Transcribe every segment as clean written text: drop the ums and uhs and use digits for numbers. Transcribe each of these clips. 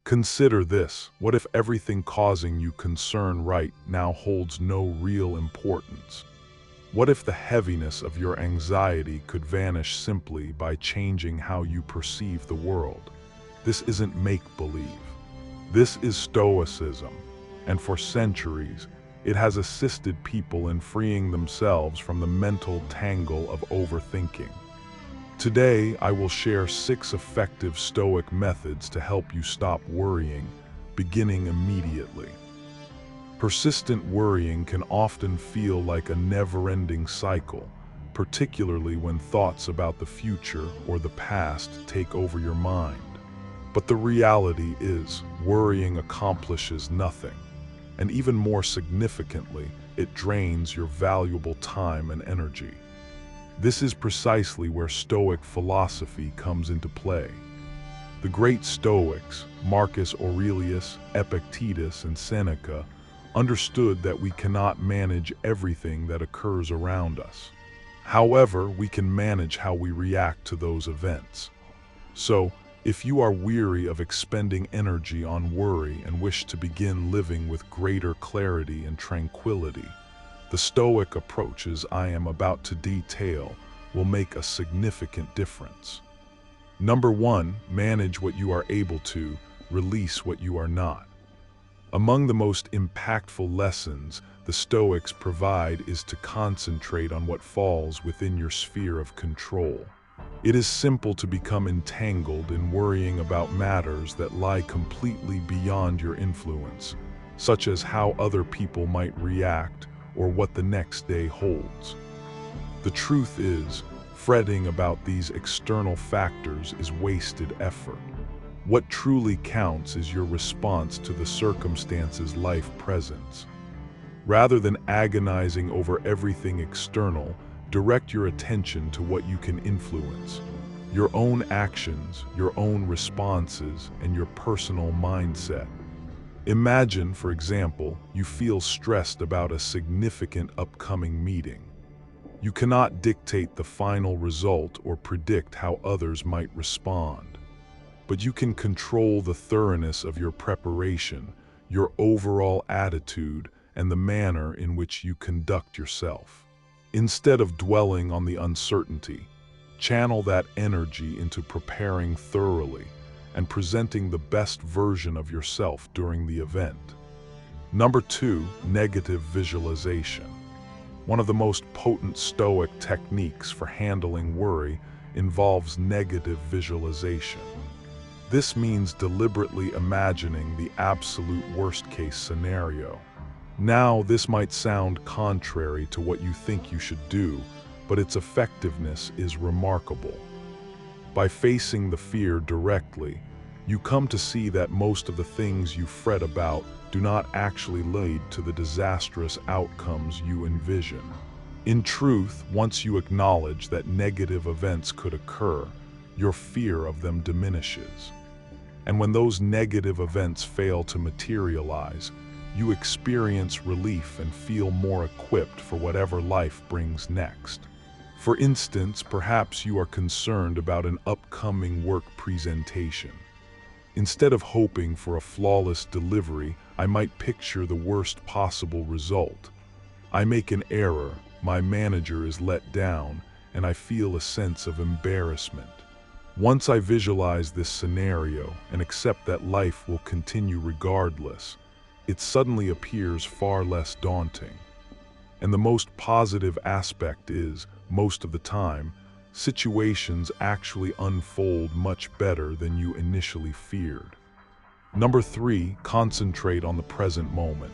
Consider this: what if everything causing you concern right now holds no real importance? What if the heaviness of your anxiety could vanish simply by changing how you perceive the world? This isn't make-believe. This is Stoicism, and for centuries, it has assisted people in freeing themselves from the mental tangle of overthinking. Today, I will share 6 effective Stoic methods to help you stop worrying, beginning immediately. Persistent worrying can often feel like a never-ending cycle, particularly when thoughts about the future or the past take over your mind. But the reality is, worrying accomplishes nothing, and even more significantly, it drains your valuable time and energy. This is precisely where Stoic philosophy comes into play. The great Stoics, Marcus Aurelius, Epictetus, and Seneca, understood that we cannot manage everything that occurs around us. However, we can manage how we react to those events. So, if you are weary of expending energy on worry and wish to begin living with greater clarity and tranquility, the Stoic approaches I am about to detail will make a significant difference. Number 1, manage what you are able to, release what you are not. Among the most impactful lessons the Stoics provide is to concentrate on what falls within your sphere of control. It is simple to become entangled in worrying about matters that lie completely beyond your influence, such as how other people might react or what the next day holds. The truth is, fretting about these external factors is wasted effort. What truly counts is your response to the circumstances life presents. Rather than agonizing over everything external, direct your attention to what you can influence: your own actions, your own responses, and your personal mindset. Imagine, for example, you feel stressed about a significant upcoming meeting. You cannot dictate the final result or predict how others might respond, but you can control the thoroughness of your preparation, your overall attitude, and the manner in which you conduct yourself. Instead of dwelling on the uncertainty, channel that energy into preparing thoroughly and presenting the best version of yourself during the event. Number 2, negative visualization. One of the most potent Stoic techniques for handling worry involves negative visualization. This means deliberately imagining the absolute worst-case scenario. Now, this might sound contrary to what you think you should do, but its effectiveness is remarkable. By facing the fear directly, you come to see that most of the things you fret about do not actually lead to the disastrous outcomes you envision. In truth, once you acknowledge that negative events could occur, your fear of them diminishes. And when those negative events fail to materialize, you experience relief and feel more equipped for whatever life brings next. For instance, perhaps you are concerned about an upcoming work presentation. Instead of hoping for a flawless delivery, I might picture the worst possible result. I make an error, my manager is let down, and I feel a sense of embarrassment. Once I visualize this scenario and accept that life will continue regardless, it suddenly appears far less daunting. And the most positive aspect is, most of the time, situations actually unfold much better than you initially feared. Number 3, concentrate on the present moment.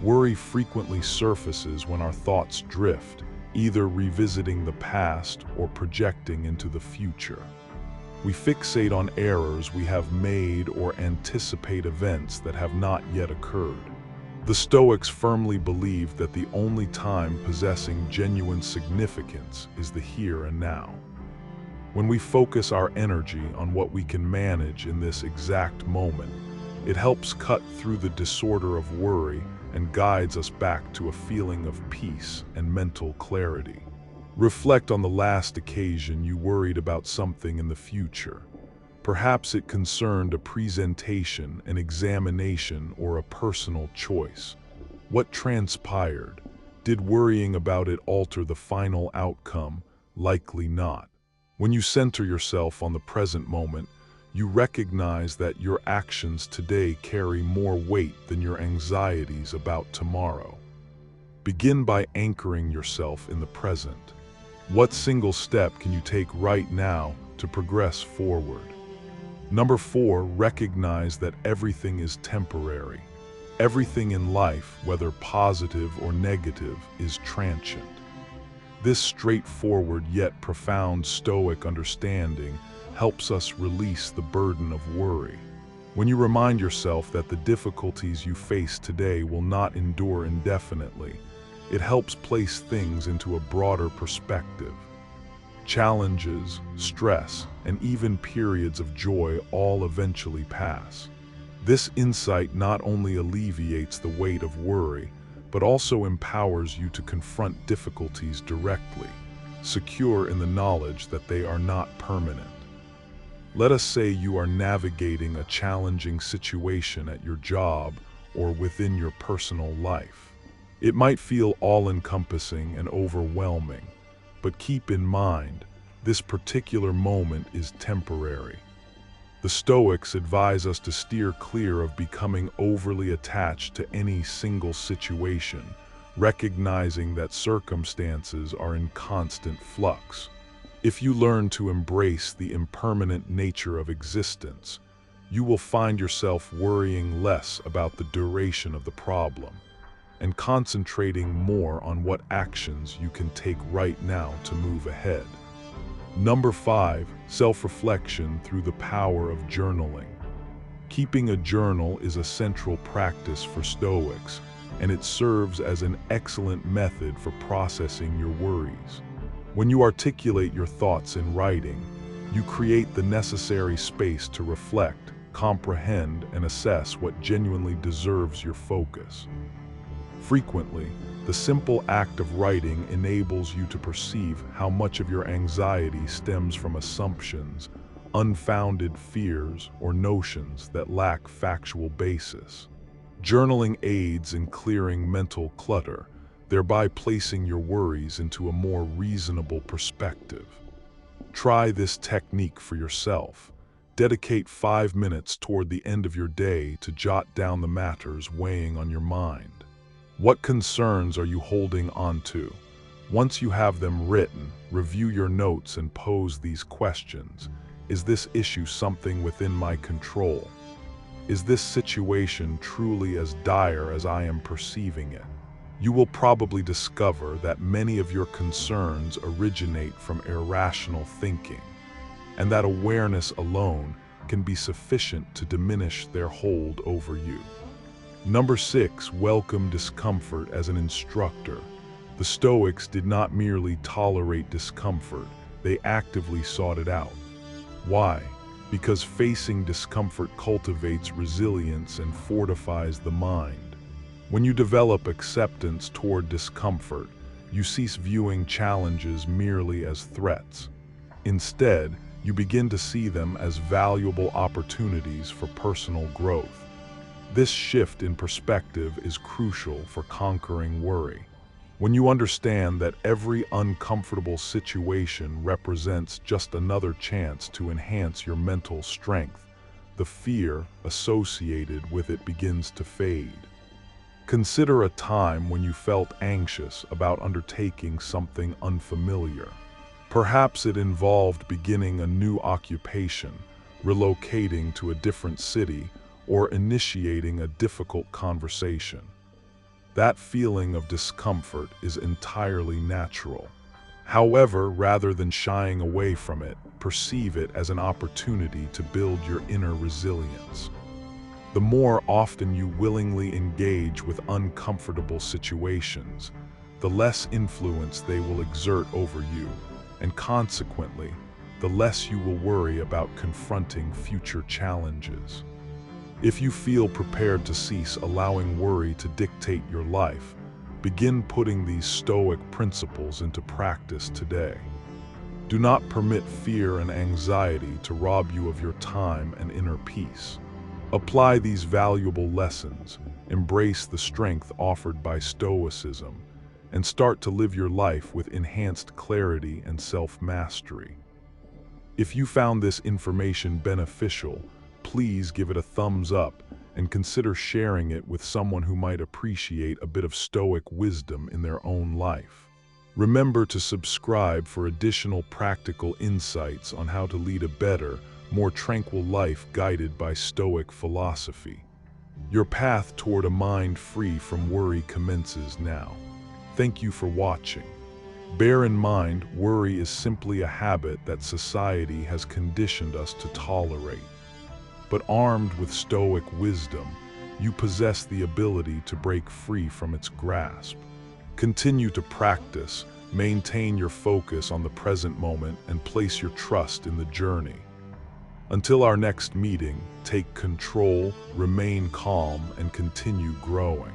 Worry frequently surfaces when our thoughts drift, either revisiting the past or projecting into the future. We fixate on errors we have made or anticipate events that have not yet occurred. The Stoics firmly believed that the only time possessing genuine significance is the here and now. When we focus our energy on what we can manage in this exact moment, it helps cut through the disorder of worry and guides us back to a feeling of peace and mental clarity. Reflect on the last occasion you worried about something in the future. Perhaps it concerned a presentation, an examination, or a personal choice. What transpired? Did worrying about it alter the final outcome? Likely not. When you center yourself on the present moment, you recognize that your actions today carry more weight than your anxieties about tomorrow. Begin by anchoring yourself in the present. What single step can you take right now to progress forward? Number 4, recognize that everything is temporary. Everything in life, whether positive or negative, is transient. This straightforward yet profound Stoic understanding helps us release the burden of worry. When you remind yourself that the difficulties you face today will not endure indefinitely, it helps place things into a broader perspective. Challenges, stress, and even periods of joy all eventually pass. This insight not only alleviates the weight of worry, but also empowers you to confront difficulties directly, secure in the knowledge that they are not permanent. Let us say you are navigating a challenging situation at your job or within your personal life. It might feel all-encompassing and overwhelming, but keep in mind, this particular moment is temporary. The Stoics advise us to steer clear of becoming overly attached to any single situation, recognizing that circumstances are in constant flux. If you learn to embrace the impermanent nature of existence, you will find yourself worrying less about the duration of the problem and concentrating more on what actions you can take right now to move ahead. Number 5, self-reflection through the power of journaling. Keeping a journal is a central practice for Stoics, and it serves as an excellent method for processing your worries. When you articulate your thoughts in writing, you create the necessary space to reflect, comprehend, and assess what genuinely deserves your focus. Frequently, the simple act of writing enables you to perceive how much of your anxiety stems from assumptions, unfounded fears, or notions that lack factual basis. Journaling aids in clearing mental clutter, thereby placing your worries into a more reasonable perspective. Try this technique for yourself. Dedicate 5 minutes toward the end of your day to jot down the matters weighing on your mind. What concerns are you holding on to? Once you have them written, review your notes and pose these questions. Is this issue something within my control? Is this situation truly as dire as I am perceiving it? You will probably discover that many of your concerns originate from irrational thinking, and that awareness alone can be sufficient to diminish their hold over you. Number 6, welcome discomfort as an instructor. The Stoics did not merely tolerate discomfort, they actively sought it out. Why? Because facing discomfort cultivates resilience and fortifies the mind. When you develop acceptance toward discomfort, you cease viewing challenges merely as threats. Instead, you begin to see them as valuable opportunities for personal growth. This shift in perspective is crucial for conquering worry. When you understand that every uncomfortable situation represents just another chance to enhance your mental strength, the fear associated with it begins to fade. Consider a time when you felt anxious about undertaking something unfamiliar. Perhaps it involved beginning a new occupation, relocating to a different city, or initiating a difficult conversation. That feeling of discomfort is entirely natural. However, rather than shying away from it, perceive it as an opportunity to build your inner resilience. The more often you willingly engage with uncomfortable situations, the less influence they will exert over you, and consequently, the less you will worry about confronting future challenges. If you feel prepared to cease allowing worry to dictate your life, begin putting these Stoic principles into practice today. Do not permit fear and anxiety to rob you of your time and inner peace. Apply these valuable lessons, embrace the strength offered by Stoicism, and start to live your life with enhanced clarity and self-mastery. If you found this information beneficial, please give it a thumbs up and consider sharing it with someone who might appreciate a bit of Stoic wisdom in their own life. Remember to subscribe for additional practical insights on how to lead a better, more tranquil life guided by Stoic philosophy. Your path toward a mind free from worry commences now. Thank you for watching. Bear in mind, worry is simply a habit that society has conditioned us to tolerate. But armed with Stoic wisdom, you possess the ability to break free from its grasp. Continue to practice, maintain your focus on the present moment, and place your trust in the journey. Until our next meeting, take control, remain calm, and continue growing.